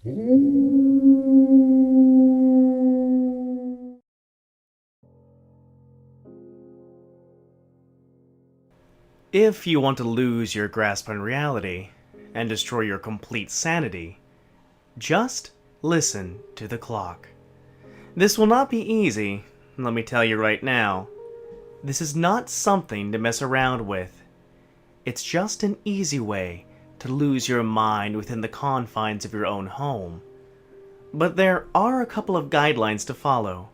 If you want to lose your grasp on reality and destroy your complete sanity, just listen to the clock. This will not be easy, let me tell you right now. This is not something to mess around with. It's just an easy way to lose your mind within the confines of your own home. But there are a couple of guidelines to follow.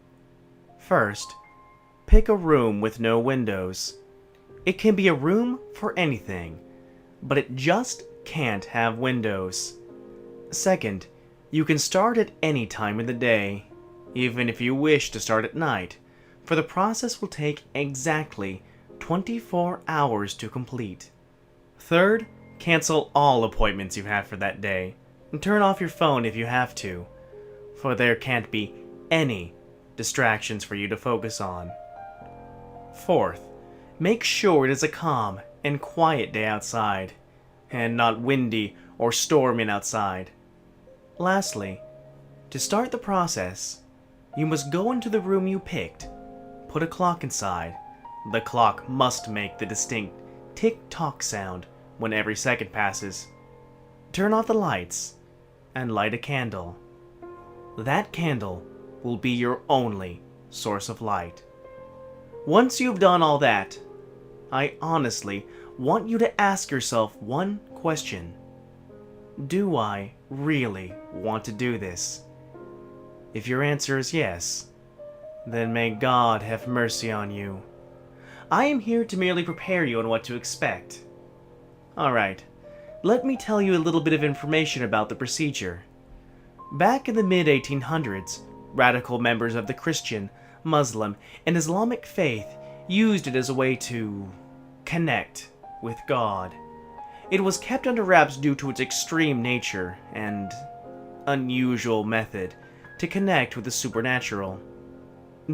First, pick a room with no windows. It can be a room for anything, but it just can't have windows. Second, you can start at any time in the day, even if you wish to start at night, for the process will take exactly 24 hours to complete. Third, cancel all appointments you have for that day, and turn off your phone if you have to, for there can't be any distractions for you to focus on. Fourth, make sure it is a calm and quiet day outside, and not windy or storming outside. Lastly, to start the process, you must go into the room you picked, put a clock inside. The clock must make the distinct tick-tock sound when every second passes. Turn off the lights and light a candle. That candle will be your only source of light. Once you've done all that, I honestly want you to ask yourself one question. Do I really want to do this? If your answer is yes, then may God have mercy on you. I am here to merely prepare you on what to expect. Alright, let me tell you a little bit of information about the procedure. Back in the mid-1800s, radical members of the Christian, Muslim, and Islamic faith used it as a way to connect with God. It was kept under wraps due to its extreme nature and unusual method to connect with the supernatural.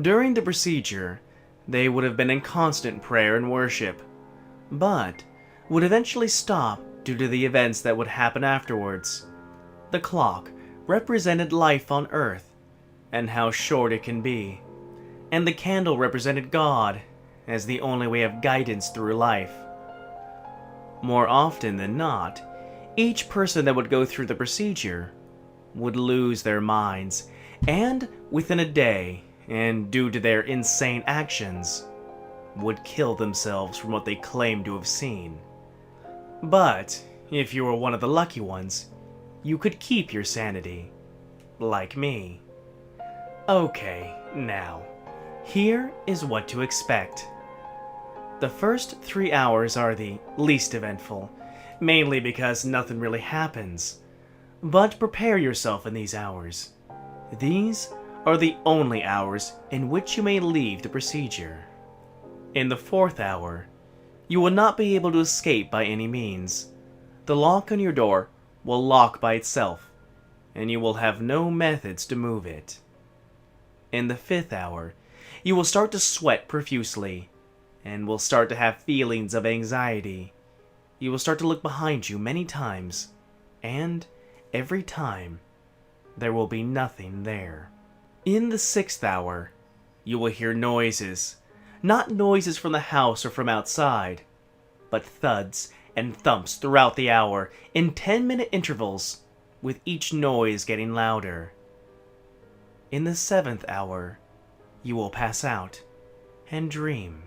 During the procedure, they would have been in constant prayer and worship, but would eventually stop due to the events that would happen afterwards. The clock represented life on Earth and how short it can be, and the candle represented God as the only way of guidance through life. More often than not, each person that would go through the procedure would lose their minds, and within a day, and due to their insane actions, would kill themselves from what they claimed to have seen. But if you were one of the lucky ones, you could keep your sanity, like me. Okay, now, here is what to expect. The first 3 hours are the least eventful, mainly because nothing really happens. But prepare yourself in these hours. These are the only hours in which you may leave the procedure. In the 4th hour, you will not be able to escape by any means. The lock on your door will lock by itself, and you will have no methods to move it. In the 5th hour, you will start to sweat profusely, and will start to have feelings of anxiety. You will start to look behind you many times, and every time, there will be nothing there. In the 6th hour, you will hear noises. Not noises from the house or from outside, but thuds and thumps throughout the hour in 10-minute intervals, with each noise getting louder. In the 7th hour, you will pass out and dream.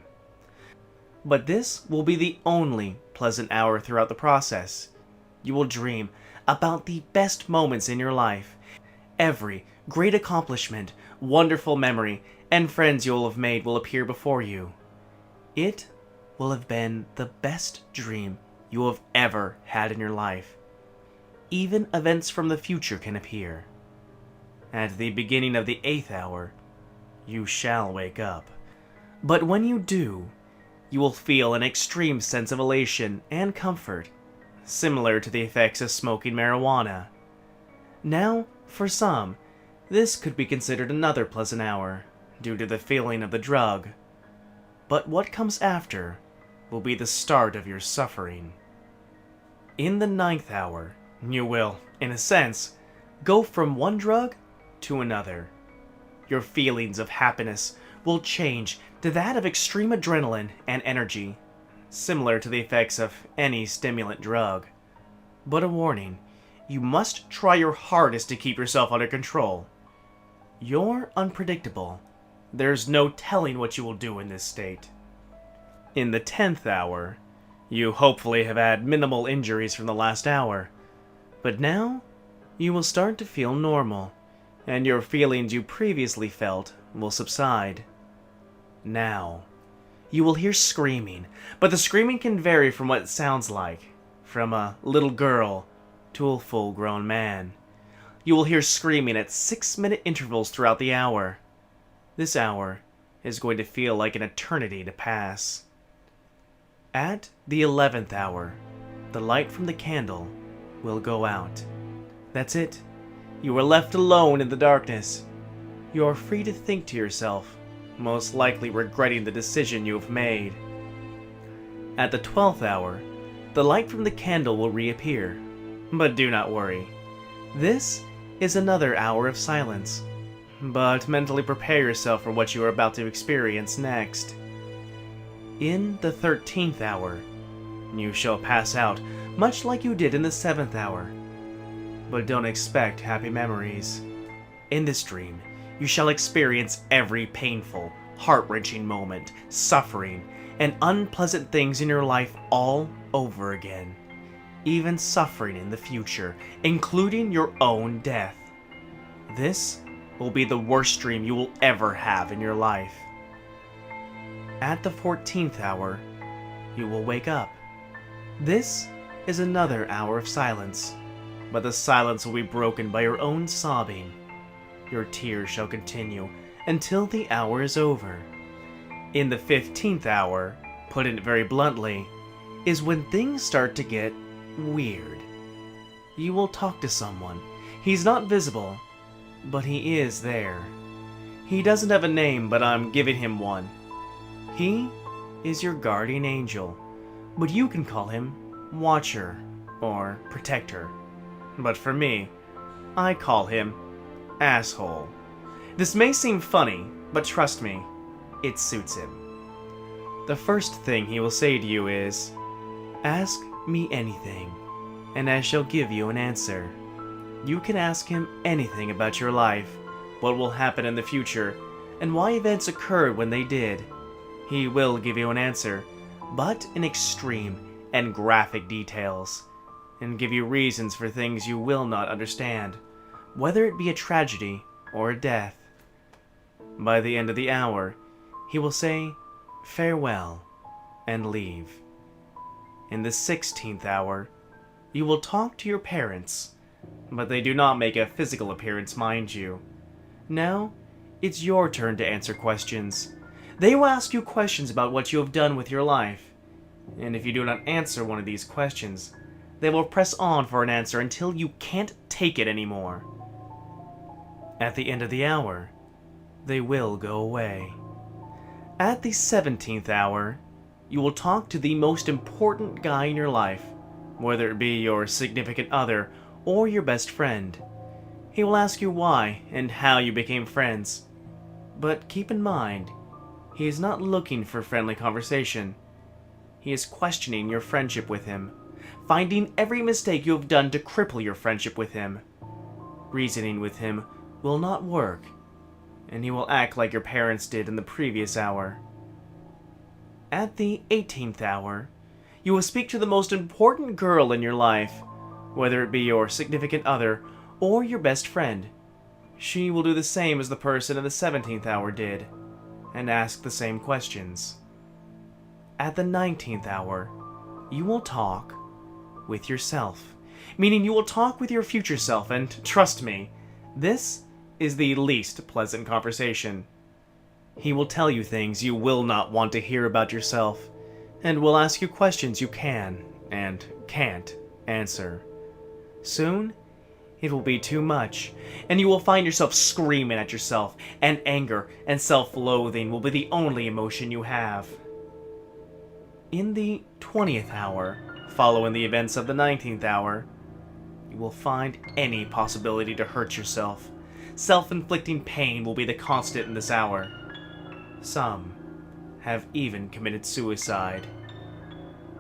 But this will be the only pleasant hour throughout the process. You will dream about the best moments in your life. Every great accomplishment, wonderful memory, and friends you will have made will appear before you. It will have been the best dream you have ever had in your life. Even events from the future can appear. At the beginning of the 8th hour, you shall wake up. But when you do, you will feel an extreme sense of elation and comfort, similar to the effects of smoking marijuana. Now, for some, this could be considered another pleasant hour, due to the feeling of the drug. But what comes after will be the start of your suffering. In the 9th hour, you will, in a sense, go from one drug to another. Your feelings of happiness will change to that of extreme adrenaline and energy, similar to the effects of any stimulant drug. But a warning, you must try your hardest to keep yourself under control. You're unpredictable. There's no telling what you will do in this state. In the 10th hour, you hopefully have had minimal injuries from the last hour, but now you will start to feel normal, and your feelings you previously felt will subside. Now, you will hear screaming, but the screaming can vary from what it sounds like, from a little girl to a full-grown man. You will hear screaming at 6-minute intervals throughout the hour. This hour is going to feel like an eternity to pass. At the 11th hour, the light from the candle will go out. That's it. You are left alone in the darkness. You are free to think to yourself, most likely regretting the decision you have made. At the 12th hour, the light from the candle will reappear. But do not worry. This is another hour of silence. But mentally prepare yourself for what you are about to experience next. In the 13th hour, you shall pass out, much like you did in the 7th hour. But don't expect happy memories. In this dream, you shall experience every painful, heart-wrenching moment, suffering, and unpleasant things in your life all over again. Even suffering in the future, including your own death. This will be the worst dream you will ever have in your life. At the 14th hour, you will wake up. This is another hour of silence, but the silence will be broken by your own sobbing. Your tears shall continue until the hour is over. In the 15th hour, put it very bluntly, is when things start to get weird. You will talk to someone. He's not visible, but he is there. He doesn't have a name, but I'm giving him one. He is your guardian angel, but you can call him Watcher or Protector. But for me, I call him Asshole. This may seem funny, but trust me, it suits him. The first thing he will say to you is, "Ask me anything, and I shall give you an answer." You can ask him anything about your life, what will happen in the future, and why events occurred when they did. He will give you an answer, but in extreme and graphic details, and give you reasons for things you will not understand, whether it be a tragedy or a death. By the end of the hour, he will say, "Farewell," and leave. In the 16th hour, you will talk to your parents, but they do not make a physical appearance, mind you. Now, it's your turn to answer questions. They will ask you questions about what you have done with your life, and if you do not answer one of these questions, they will press on for an answer until you can't take it anymore. At the end of the hour, they will go away. At the 17th hour, you will talk to the most important guy in your life, whether it be your significant other or your best friend. He will ask you why and how you became friends. But keep in mind, he is not looking for friendly conversation. He is questioning your friendship with him, finding every mistake you have done to cripple your friendship with him. Reasoning with him will not work, and he will act like your parents did in the previous hour. At the 18th hour, you will speak to the most important girl in your life, whether it be your significant other or your best friend. She will do the same as the person in the 17th hour did, and ask the same questions. At the 19th hour, you will talk with yourself, meaning you will talk with your future self, and trust me, this is the least pleasant conversation. He will tell you things you will not want to hear about yourself, and will ask you questions you can and can't answer. Soon, it will be too much, and you will find yourself screaming at yourself, and anger and self-loathing will be the only emotion you have. In the 20th hour, following the events of the 19th hour, you will find any possibility to hurt yourself. Self-inflicting pain will be the constant in this hour. Some have even committed suicide.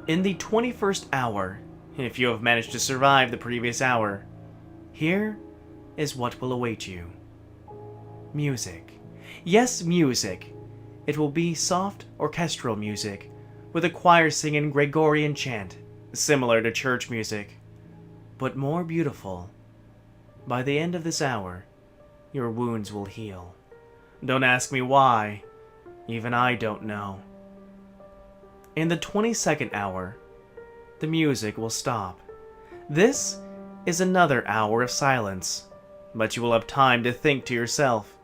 In the 21st hour, if you have managed to survive the previous hour, here is what will await you. Music. Yes, music. It will be soft orchestral music, with a choir singing Gregorian chant, similar to church music, but more beautiful. By the end of this hour, your wounds will heal. Don't ask me why. Even I don't know. In the 22nd hour, the music will stop. This is another hour of silence, but you will have time to think to yourself.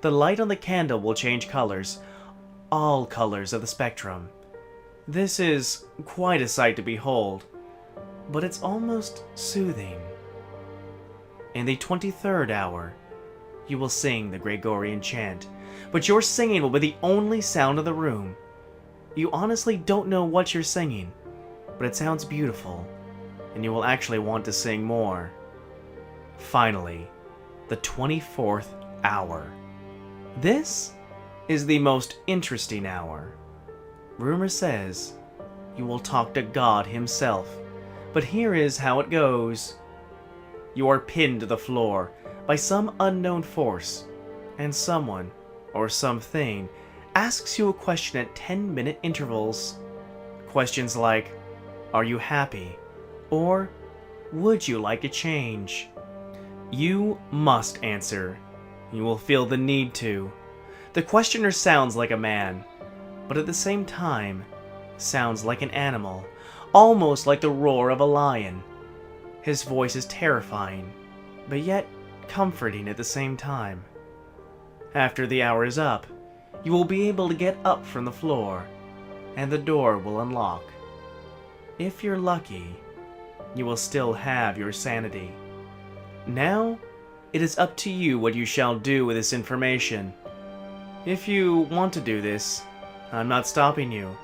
The light on the candle will change colors, all colors of the spectrum. This is quite a sight to behold, but it's almost soothing. In the 23rd hour, you will sing the Gregorian chant, but your singing will be the only sound in the room. You honestly don't know what you're singing, but it sounds beautiful, and you will actually want to sing more. Finally, the 24th hour. This is the most interesting hour. Rumor says you will talk to God himself, but here is how it goes. You are pinned to the floor by some unknown force, and someone, or something, asks you a question at 10-minute intervals. Questions like, are you happy? Or, would you like a change? You must answer. You will feel the need to. The questioner sounds like a man, but at the same time, sounds like an animal, almost like the roar of a lion. His voice is terrifying, but yet comforting at the same time. After the hour is up, you will be able to get up from the floor, and the door will unlock. If you're lucky, you will still have your sanity. Now, it is up to you what you shall do with this information. If you want to do this, I'm not stopping you,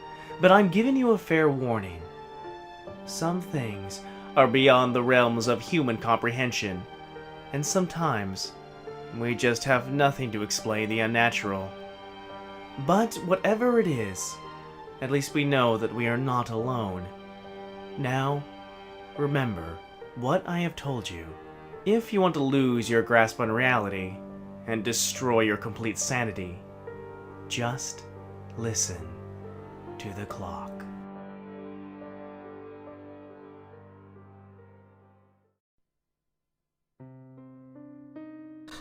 but I'm giving you a fair warning. Some things are beyond the realms of human comprehension, and sometimes we just have nothing to explain the unnatural. But whatever it is, at least we know that we are not alone. Now, remember what I have told you. If you want to lose your grasp on reality and destroy your complete sanity, just listen to the clock.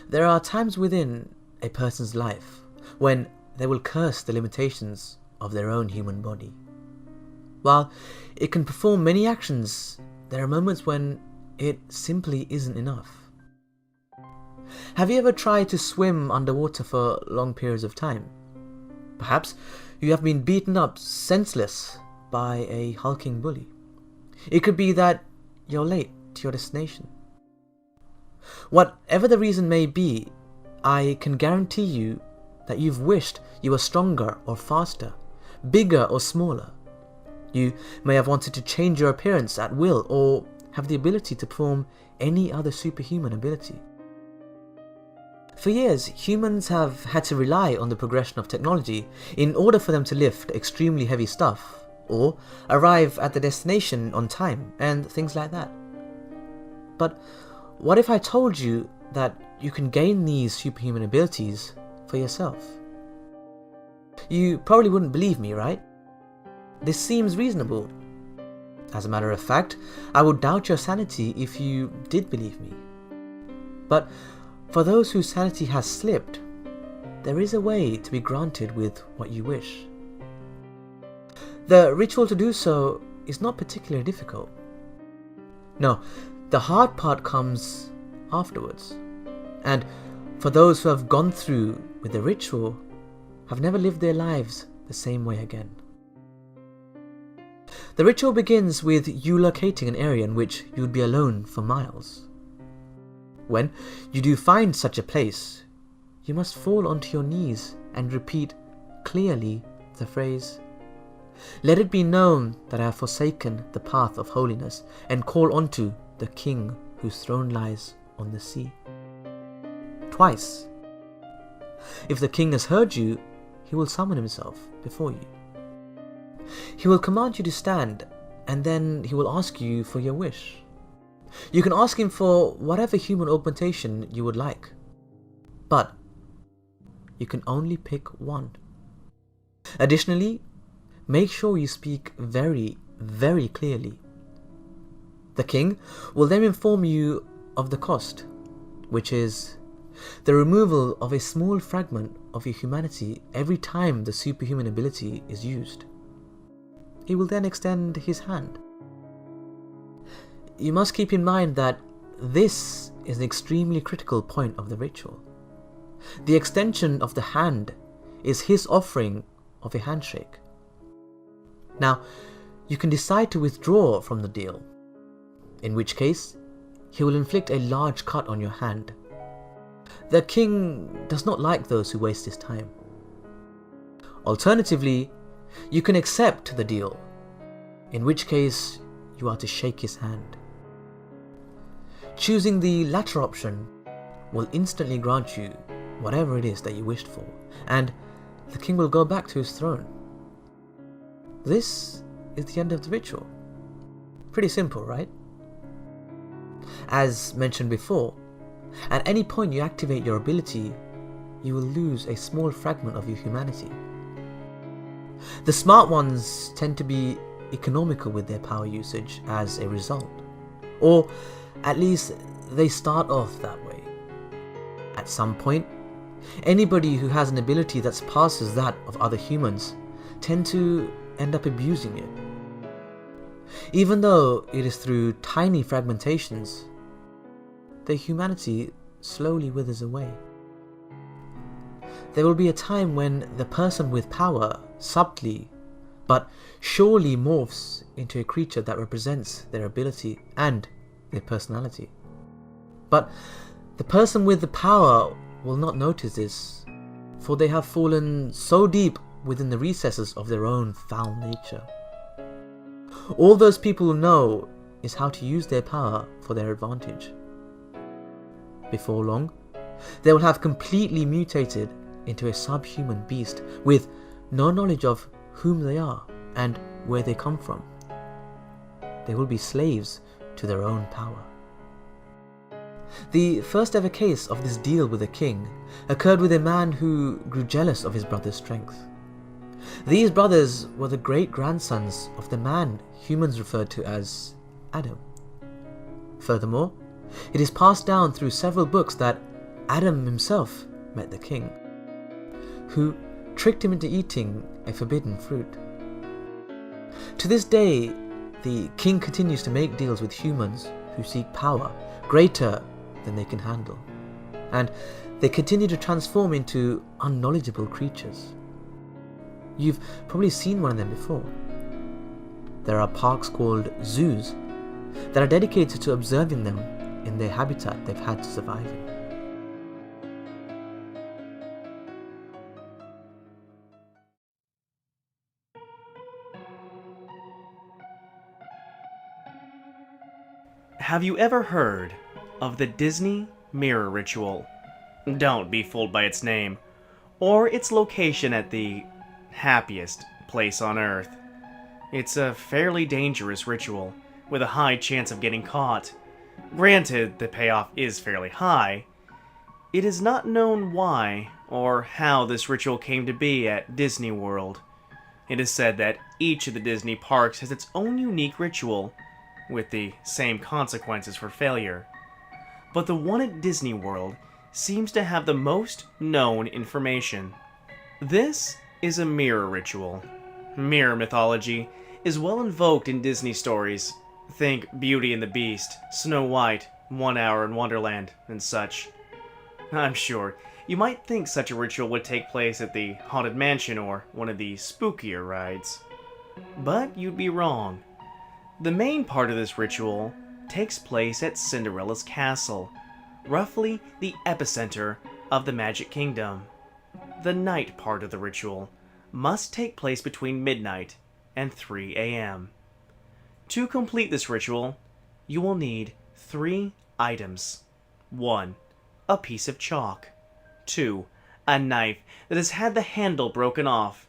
There are times within a person's life when they will curse the limitations of their own human body. While it can perform many actions, there are moments when it simply isn't enough. Have you ever tried to swim underwater for long periods of time? Perhaps you have been beaten up senseless by a hulking bully. It could be that you're late to your destination. Whatever the reason may be, I can guarantee you that you've wished you were stronger or faster, bigger or smaller. You may have wanted to change your appearance at will or have the ability to perform any other superhuman ability. For years, humans have had to rely on the progression of technology in order for them to lift extremely heavy stuff, or arrive at the destination on time, and things like that. But what if I told you that you can gain these superhuman abilities for yourself? You probably wouldn't believe me, right? This seems reasonable. As a matter of fact, I would doubt your sanity if you did believe me. But for those whose sanity has slipped, there is a way to be granted with what you wish. The ritual to do so is not particularly difficult. No, the hard part comes afterwards. And for those who have gone through with the ritual, have never lived their lives the same way again. The ritual begins with you locating an area in which you would be alone for miles. When you do find such a place, you must fall onto your knees and repeat clearly the phrase, "Let it be known that I have forsaken the path of holiness and call unto the King whose throne lies on the sea. Twice. If the king has heard you, he will summon himself before you. He will command you to stand, and then he will ask you for your wish. You can ask him for whatever human augmentation you would like, but you can only pick one. Additionally, make sure you speak very, very clearly. The king will then inform you of the cost, which is the removal of a small fragment of your humanity every time the superhuman ability is used. He will then extend his hand. You must keep in mind that this is an extremely critical point of the ritual. The extension of the hand is his offering of a handshake. Now, you can decide to withdraw from the deal, in which case he will inflict a large cut on your hand. The king does not like those who waste his time. Alternatively, you can accept the deal, in which case you are to shake his hand. Choosing the latter option will instantly grant you whatever it is that you wished for, and the king will go back to his throne. This is the end of the ritual. Pretty simple, right? As mentioned before, at any point you activate your ability, you will lose a small fragment of your humanity. The smart ones tend to be economical with their power usage as a result, or at least they start off that way. At some point, anybody who has an ability that surpasses that of other humans tend to end up abusing it. Even though it is through tiny fragmentations, their humanity slowly withers away. There will be a time when the person with power subtly but surely morphs into a creature that represents their ability and their personality. But the person with the power will not notice this, for they have fallen so deep within the recesses of their own foul nature. All those people know is how to use their power for their advantage. Before long, they will have completely mutated into a subhuman beast with no knowledge of whom they are and where they come from. They will be slaves to their own power. The first ever case of this deal with a king occurred with a man who grew jealous of his brother's strength. These brothers were the great-grandsons of the man humans referred to as Adam. Furthermore, it is passed down through several books that Adam himself met the king, who tricked him into eating a forbidden fruit. To this day, the king continues to make deals with humans who seek power greater than they can handle, and they continue to transform into unknowledgeable creatures. You've probably seen one of them before. There are parks called zoos that are dedicated to observing them in their habitat they've had to survive in. Have you ever heard of the Disney mirror ritual? Don't be fooled by its name, or its location at the happiest place on Earth. It's a fairly dangerous ritual, with a high chance of getting caught. Granted, the payoff is fairly high. It is not known why or how this ritual came to be at Disney World. It is said that each of the Disney parks has its own unique ritual, with the same consequences for failure. But the one at Disney World seems to have the most known information. This is a mirror ritual. Mirror mythology is well invoked in Disney stories. Think Beauty and the Beast, Snow White, 1 Hour in Wonderland, and such. I'm sure you might think such a ritual would take place at the Haunted Mansion or one of the spookier rides. But you'd be wrong. The main part of this ritual takes place at Cinderella's castle, roughly the epicenter of the Magic Kingdom. The night part of the ritual must take place between midnight and 3 a.m. To complete this ritual, you will need 3 items. 1. A piece of chalk. 2. A knife that has had the handle broken off.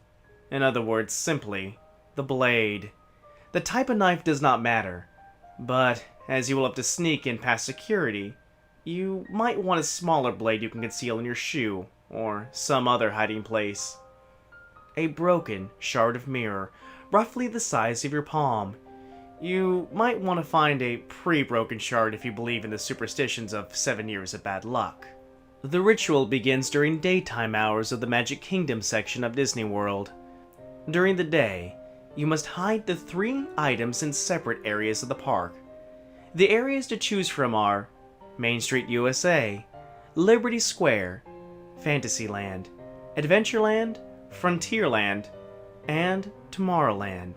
In other words, simply, the blade. The type of knife does not matter, but as you will have to sneak in past security, you might want a smaller blade you can conceal in your shoe or some other hiding place. A broken shard of mirror, roughly the size of your palm. You might want to find a pre-broken shard if you believe in the superstitions of 7 years of bad luck. The ritual begins during daytime hours of the Magic Kingdom section of Disney World. During the day, you must hide the 3 items in separate areas of the park. The areas to choose from are Main Street USA, Liberty Square, Fantasyland, Adventureland, Frontierland, and Tomorrowland.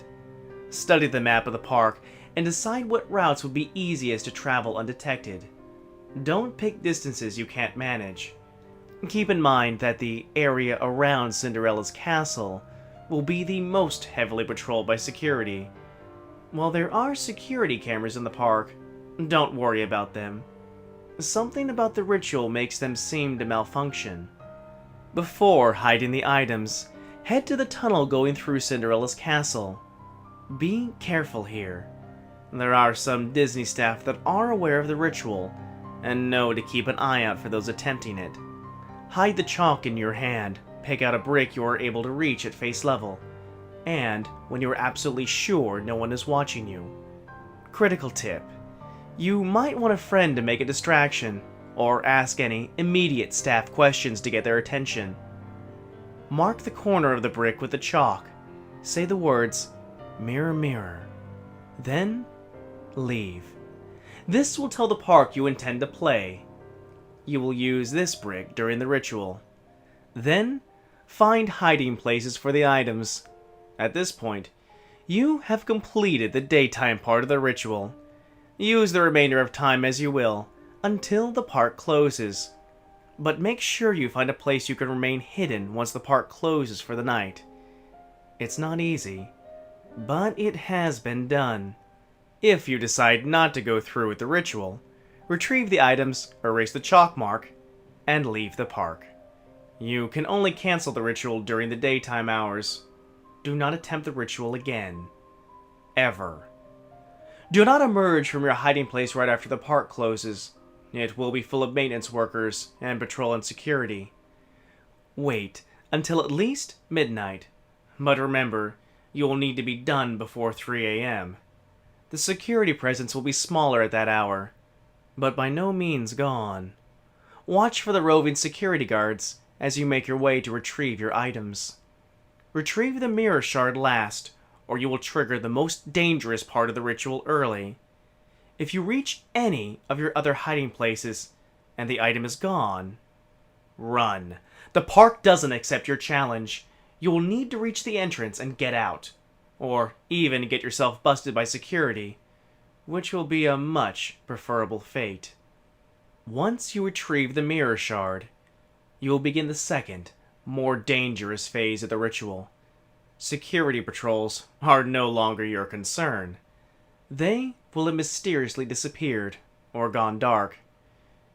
Study the map of the park and decide what routes would be easiest to travel undetected. Don't pick distances you can't manage. Keep in mind that the area around Cinderella's castle will be the most heavily patrolled by security. While there are security cameras in the park, don't worry about them. Something about the ritual makes them seem to malfunction. Before hiding the items, head to the tunnel going through Cinderella's castle. Be careful here. There are some Disney staff that are aware of the ritual and know to keep an eye out for those attempting it. Hide the chalk in your hand, pick out a brick you are able to reach at face level, and when you are absolutely sure no one is watching you. Critical tip: you might want a friend to make a distraction, or ask any immediate staff questions to get their attention. Mark the corner of the brick with the chalk. Say the words, "Mirror, mirror." Then, leave. This will tell the park you intend to play. You will use this brick during the ritual. Then, find hiding places for the items. At this point, you have completed the daytime part of the ritual. Use the remainder of time as you will, until the park closes. But make sure you find a place you can remain hidden once the park closes for the night. It's not easy, but it has been done. If you decide not to go through with the ritual, retrieve the items, erase the chalk mark, and leave the park. You can only cancel the ritual during the daytime hours. Do not attempt the ritual again. Ever. Do not emerge from your hiding place right after the park closes. It will be full of maintenance workers and patrol and security. Wait until at least midnight. But remember, you will need to be done before 3 a.m. The security presence will be smaller at that hour, but by no means gone. Watch for the roving security guards as you make your way to retrieve your items. Retrieve the mirror shard last, or you will trigger the most dangerous part of the ritual early. If you reach any of your other hiding places and the item is gone, run. The park doesn't accept your challenge. You will need to reach the entrance and get out, or even get yourself busted by security, which will be a much preferable fate. Once you retrieve the mirror shard, you will begin the second, more dangerous phase of the ritual. Security patrols are no longer your concern. They will have mysteriously disappeared, or gone dark.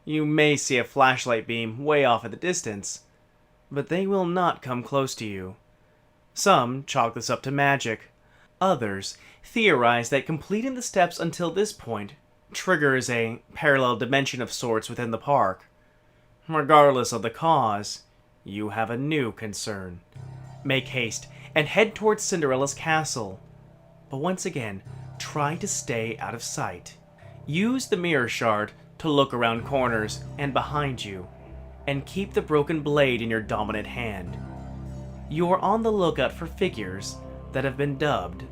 You may see a flashlight beam way off at the distance, but they will not come close to you. Some chalk this up to magic. Others theorize that completing the steps until this point triggers a parallel dimension of sorts within the park. Regardless of the cause, you have a new concern. Make haste and head towards Cinderella's castle. But once again, try to stay out of sight. Use the mirror shard to look around corners and behind you, and keep the broken blade in your dominant hand. You are on the lookout for figures that have been dubbed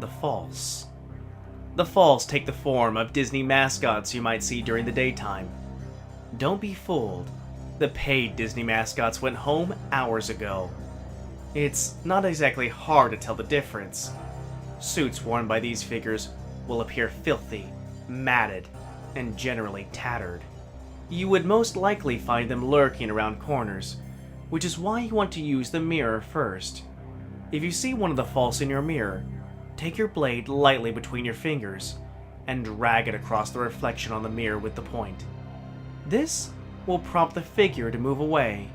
the False. The False take the form of Disney mascots you might see during the daytime. Don't be fooled. The paid Disney mascots went home hours ago. It's not exactly hard to tell the difference. Suits worn by these figures will appear filthy, matted, and generally tattered. You would most likely find them lurking around corners, which is why you want to use the mirror first. If you see one of the False in your mirror, take your blade lightly between your fingers and drag it across the reflection on the mirror with the point. This will prompt the figure to move away.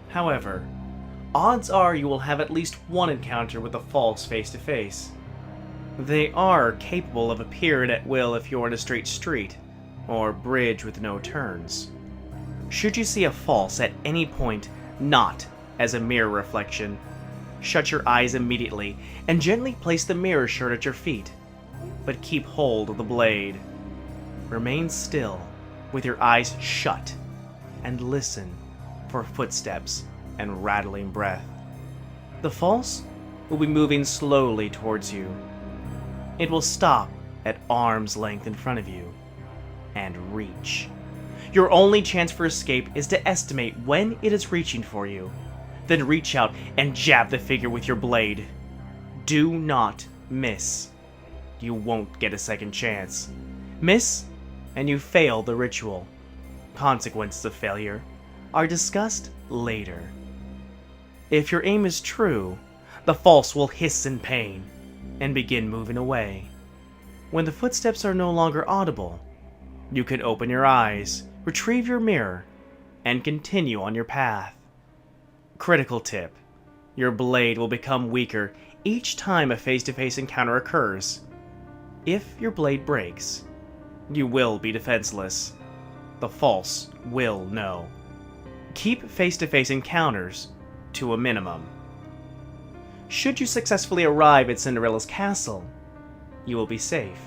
However, odds are you will have at least one encounter with the false face-to-face. They are capable of appearing at will if you're in a straight street, or bridge with no turns. Should you see a false at any point not as a mirror reflection, shut your eyes immediately and gently place the mirror shirt at your feet, but keep hold of the blade. Remain still with your eyes shut and listen for footsteps and rattling breath. The false will be moving slowly towards you. It will stop at arm's length in front of you and reach. Your only chance for escape is to estimate when it is reaching for you. Then reach out and jab the figure with your blade. Do not miss. You won't get a second chance. Miss, and you fail the ritual. Consequences of failure are discussed later. If your aim is true, the false will hiss in pain and begin moving away. When the footsteps are no longer audible, you can open your eyes, retrieve your mirror, and continue on your path. Critical tip: your blade will become weaker each time a face-to-face encounter occurs. If your blade breaks, you will be defenseless. The false will know. Keep face-to-face encounters to a minimum. Should you successfully arrive at Cinderella's castle, you will be safe.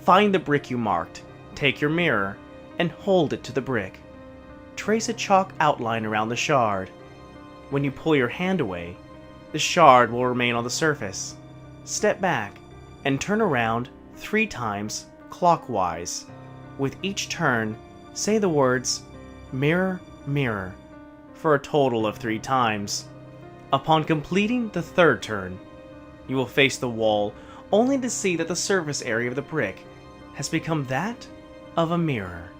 Find the brick you marked, take your mirror, and hold it to the brick. Trace a chalk outline around the shard. When you pull your hand away, the shard will remain on the surface. Step back and turn around 3 times clockwise. With each turn, say the words, "Mirror, mirror," for a total of 3 times. Upon completing the 3rd turn, you will face the wall only to see that the surface area of the brick has become that of a mirror.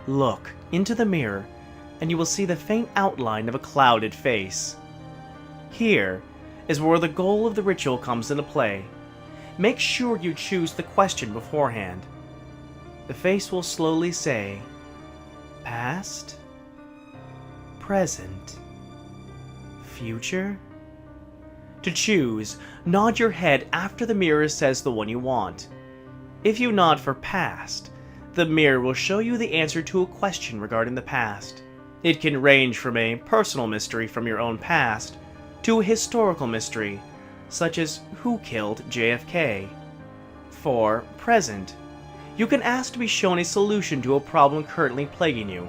Look into the mirror and you will see the faint outline of a clouded face. Here is where the goal of the ritual comes into play. Make sure you choose the question beforehand. The face will slowly say, past, present, future? To choose, nod your head after the mirror says the one you want. If you nod for past, the mirror will show you the answer to a question regarding the past. It can range from a personal mystery from your own past to a historical mystery, such as who killed JFK. For present, you can ask to be shown a solution to a problem currently plaguing you,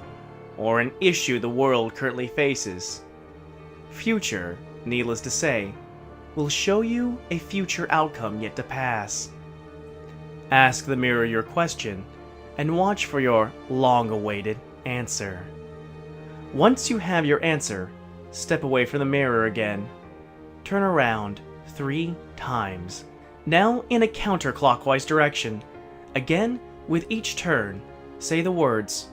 or an issue the world currently faces. Future, needless to say, will show you a future outcome yet to pass. Ask the mirror your question, and watch for your long-awaited answer. Once you have your answer, step away from the mirror again. Turn around 3 times, now in a counterclockwise direction. Again, with each turn, say the words,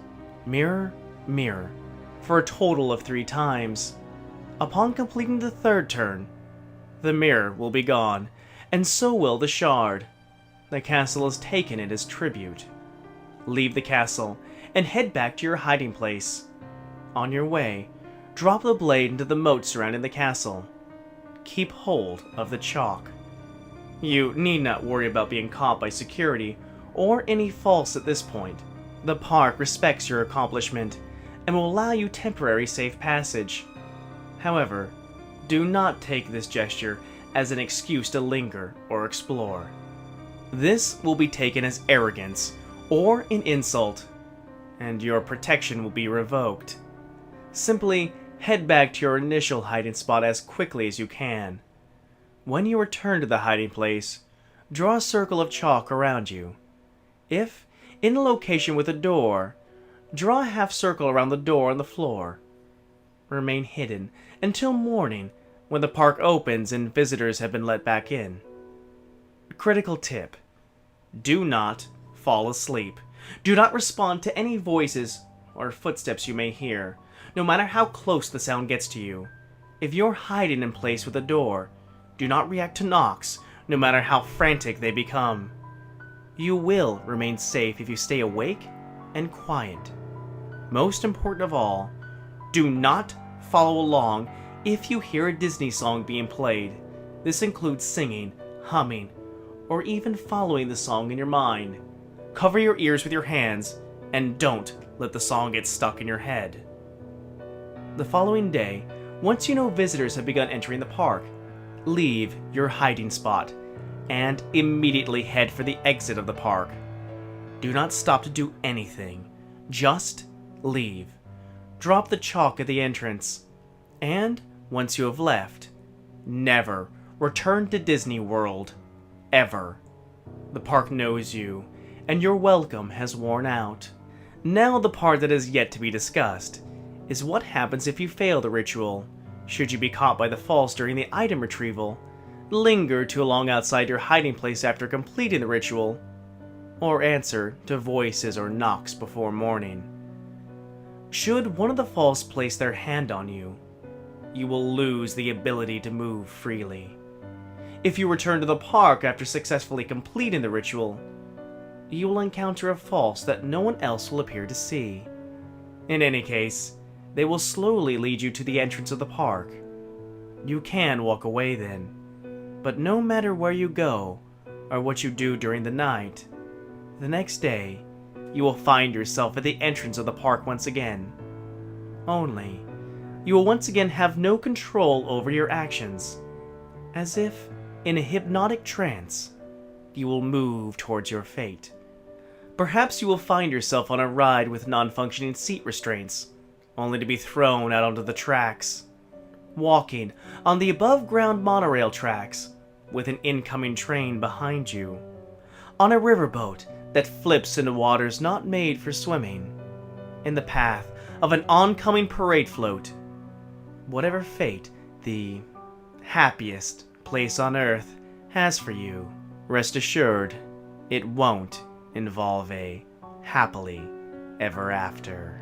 "Mirror, mirror," for a total of 3 times. Upon completing the 3rd turn, the mirror will be gone, and so will the shard. The castle has taken it as tribute. Leave the castle and head back to your hiding place. On your way, drop the blade into the moat surrounding the castle. Keep hold of the chalk. You need not worry about being caught by security or any false at this point. The park respects your accomplishment and will allow you temporary safe passage. However, do not take this gesture as an excuse to linger or explore. This will be taken as arrogance or an insult, and your protection will be revoked. Simply head back to your initial hiding spot as quickly as you can. When you return to the hiding place, draw a circle of chalk around you. If in a location with a door, draw a half circle around the door on the floor. Remain hidden until morning, when the park opens and visitors have been let back in. Critical tip: do not fall asleep. Do not respond to any voices or footsteps you may hear, no matter how close the sound gets to you. If you're hiding in place with a door, do not react to knocks, no matter how frantic they become. You will remain safe if you stay awake and quiet. Most important of all, do not follow along if you hear a Disney song being played. This includes singing, humming, or even following the song in your mind. Cover your ears with your hands and don't let the song get stuck in your head. The following day, once you know visitors have begun entering the park, leave your hiding spot and immediately head for the exit of the park. Do not stop to do anything. Just leave. Drop the chalk at the entrance. And once you have left, never return to Disney World. Ever. The park knows you, and your welcome has worn out. Now the part that is yet to be discussed is what happens if you fail the ritual. Should you be caught by the false during the item retrieval, linger too long outside your hiding place after completing the ritual, or answer to voices or knocks before morning. Should one of the false place their hand on you, you will lose the ability to move freely. If you return to the park after successfully completing the ritual, you will encounter a false that no one else will appear to see. In any case, they will slowly lead you to the entrance of the park. You can walk away then, but no matter where you go or what you do during the night, the next day you will find yourself at the entrance of the park once again. Only, you will once again have no control over your actions. As if in a hypnotic trance, you will move towards your fate. Perhaps you will find yourself on a ride with non-functioning seat restraints, only to be thrown out onto the tracks. Walking on the above-ground monorail tracks, with an incoming train behind you. On a riverboat that flips into waters not made for swimming. In the path of an oncoming parade float. Whatever fate the happiest place on earth has for you, rest assured, it won't involve a happily ever after.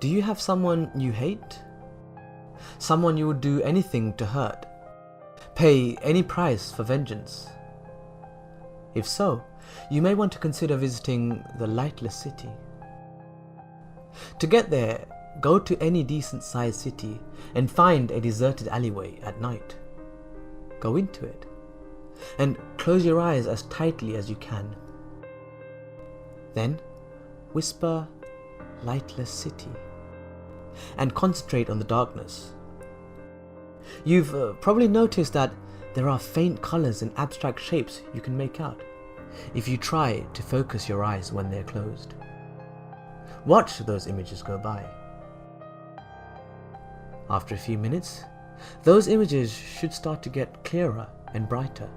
Do you have someone you hate? Someone you would do anything to hurt? Pay any price for vengeance? If so, you may want to consider visiting the Lightless city. To get there, go to any decent-sized city and find a deserted alleyway at night. Go into it, and close your eyes as tightly as you can. Then, whisper, "Lightless city," and concentrate on the darkness. You've probably noticed that there are faint colors and abstract shapes you can make out if you try to focus your eyes when they're closed. Watch those images go by. After a few minutes, those images should start to get clearer and brighter.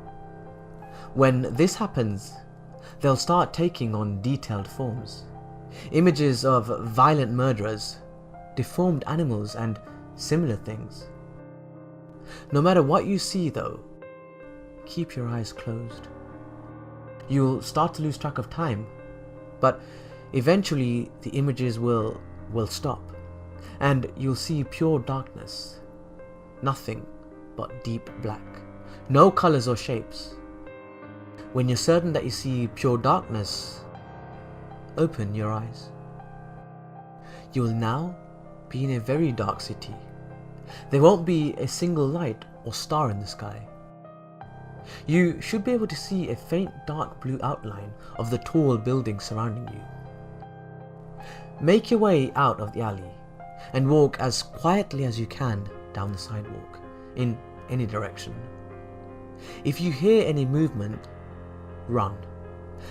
When this happens, they'll start taking on detailed forms. Images of violent murderers, deformed animals, and similar things. No matter what you see though, keep your eyes closed. You'll start to lose track of time, but eventually the images will stop, and you'll see pure darkness. Nothing but deep black. No colors or shapes. When you're certain that you see pure darkness, open your eyes. You will now be in a very dark city. There won't be a single light or star in the sky. You should be able to see a faint dark blue outline of the tall buildings surrounding you. Make your way out of the alley and walk as quietly as you can down the sidewalk, in any direction. If you hear any movement, run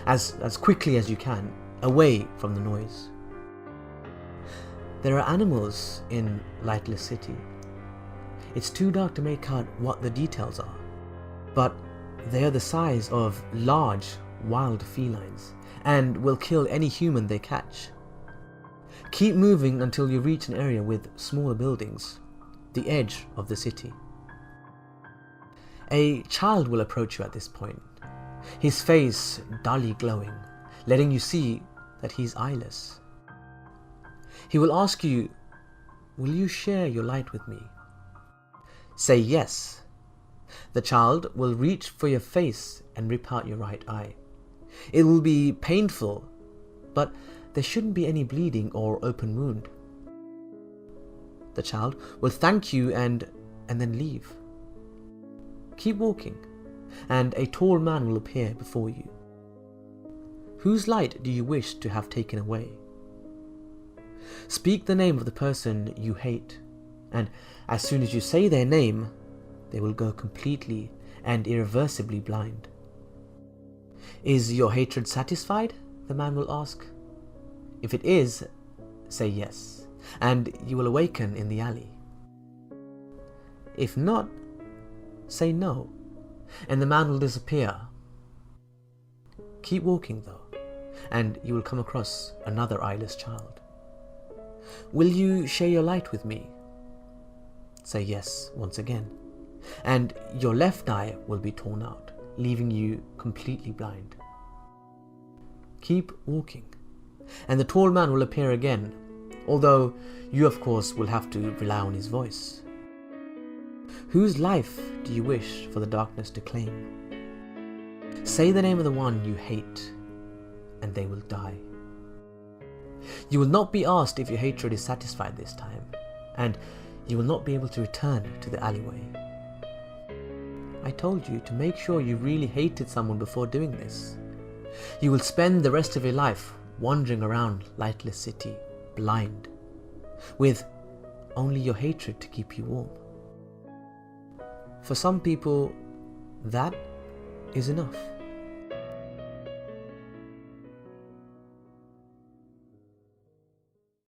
as quickly as you can, away from the noise. There are animals in Lightless City. It's too dark to make out what the details are, but they are the size of large, wild felines, and will kill any human they catch. Keep moving until you reach an area with smaller buildings, the edge of the city. A child will approach you at this point, his face dully glowing, letting you see that he's eyeless. He will ask you, will you share your light with me? Say yes. The child will reach for your face and rip out your right eye. It will be painful, but there shouldn't be any bleeding or open wound. The child will thank you and then leave. Keep walking, and a tall man will appear before you. Whose light do you wish to have taken away? Speak the name of the person you hate, and as soon as you say their name, they will go completely and irreversibly blind. Is your hatred satisfied? The man will ask. If it is, say yes, and you will awaken in the alley. If not, say no, and the man will disappear. Keep walking though, and you will come across another eyeless child. Will you share your light with me? Say yes once again, and your left eye will be torn out, leaving you completely blind. Keep walking, and the tall man will appear again, although you of course will have to rely on his voice. Whose life do you wish for the darkness to claim? Say the name of the one you hate, and they will die. You will not be asked if your hatred is satisfied this time, and you will not be able to return to the alleyway. I told you to make sure you really hated someone before doing this. You will spend the rest of your life wandering around Lightless City, blind, with only your hatred to keep you warm. For some people, that is enough.